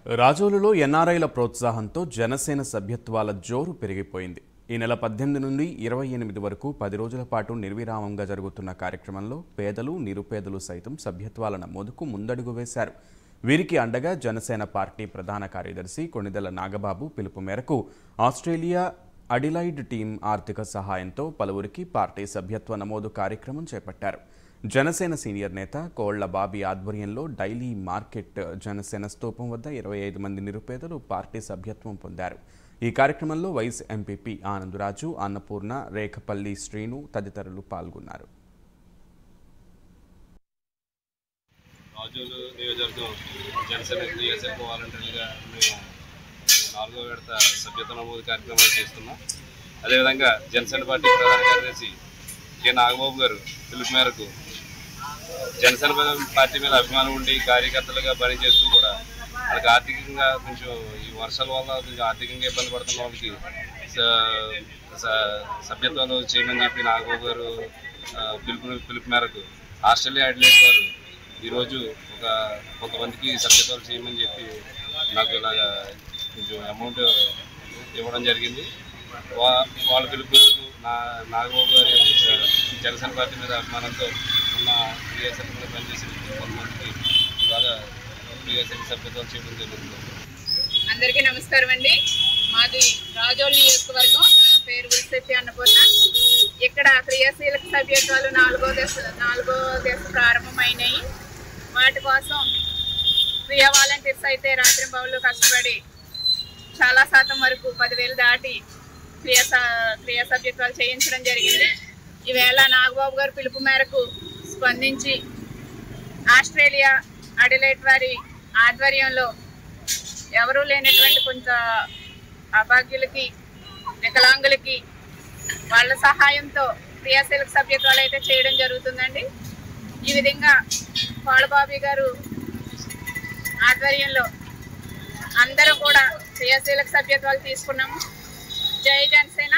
రాజోలులో ఎన్ఆర్ఐల ప్రోత్సాహంతో జనసేన సభ్యత్వాల జోరు పెరిగిపోయింది. ఈ నెల 18 నుండి 28 వరకు 10 రోజుల పాటు నిర్విరామంగా జరుగుతున్న కార్యక్రమంలో పేదలు, నిరుపేదలు సైతం సభ్యత్వాల నమోదుకు ముందడుగు వేశారు. వీరికి అండగా జనసేన పార్టీ ప్రధాన కార్యదర్శి కొణిదెల నాగబాబు పిలుపు మేరకు ఆస్ట్రేలియా అడిలైడ్ టీం ఆర్థిక సహాయంతో పలువురికి పార్టీ సభ్యత్వ నమోదు కార్యక్రమం చేపట్టారు. జనసేన సీనియర్ నేత కోళ్ల బాబీ ఆధ్వర్యంలో డైలీ మార్కెట్ జనసేన స్తూపం వద్ద 25 మంది నిరుపేదలు పార్టీ సభ్యత్వం పొందారు. ఈ కార్యక్రమంలో వైస్ ఎంపీపీ ఆనందరాజు, అన్నపూర్ణ, రేఖపల్లి శ్రీను తదితరులు పాల్గొన్నారు. రాజోలు నియోజకవర్గం జనసేన వాలంటీర్లుగా మేము 4వ విడత సభ్యత్వ నమోదు కార్యక్రమాలు చేస్తున్నాం. అదేవిధంగా జనసేన పార్టీ ప్రధాన కార్యదర్శి కె నాగబాబు గారు పిలుపు మేరకు జనసేన పార్టీ మీద అభిమానం ఉండి కార్యకర్తలుగా పనిచేస్తూ కూడా వాళ్ళకి ఆర్థికంగా కొంచెం ఈ వర్షాల వల్ల కొంచెం ఆర్థికంగా ఇబ్బంది పడుతున్న వాళ్ళకి సభ్యత్వాలు చేయమని చెప్పి నాగబాబు గారు పిలుపు మేరకు ఆస్ట్రేలియా అడిలైడ్ వారు ఈరోజు కొంతమందికి సభ్యత్వాలు చేయమని చెప్పి నాకు ఇలాగా కొంచెం అమౌంట్ ఇవ్వడం జరిగింది. వాళ్ళ పిలుపు మేరకు నాగబాబు గారి జనసేన పార్టీ మీద అభిమానంతో ఉన్న క్రియాశీలక మీద పనిచేసే కొంతమందికి ఇవాళ క్రియాశీలక సభ్యత్వాలు చేయడం జరుగుతుంది. అందరికీ నమస్కారం అండి. మాది రాజోలు నియోజకవర్గం. నా పేరు విల్సెట్టి అన్నపూర్ణ. ఇక్కడ క్రియాశీలక సభ్యత్వాలు నాలుగో దశ ప్రారంభమైనాయి. వాటి కోసం క్రియా వాలంటీర్స్ అయితే రాత్రింబవళ్ళు కష్టపడి చాలా శాతం వరకు 10,000 దాటి క్రియా సభ్యత్వాలు చేయించడం జరిగింది. ఈవేళ నాగబాబు గారు పిలుపు మేరకు స్పందించి ఆస్ట్రేలియా అడిలైడ్ వారి ఆధ్వర్యంలో ఎవరూ లేనటువంటి కొంత అభాగ్యులకి, వికలాంగులకి వాళ్ళ సహాయంతో క్రియాశీలక సభ్యత్వాలు అయితే చేయడం జరుగుతుందండి. ఈ విధంగా కోళ్ళబాబీ గారు ఆధ్వర్యంలో అందరూ కూడా క్రియాశీలక సభ్యత్వాలు తీసుకున్నాము. జై జనసేన.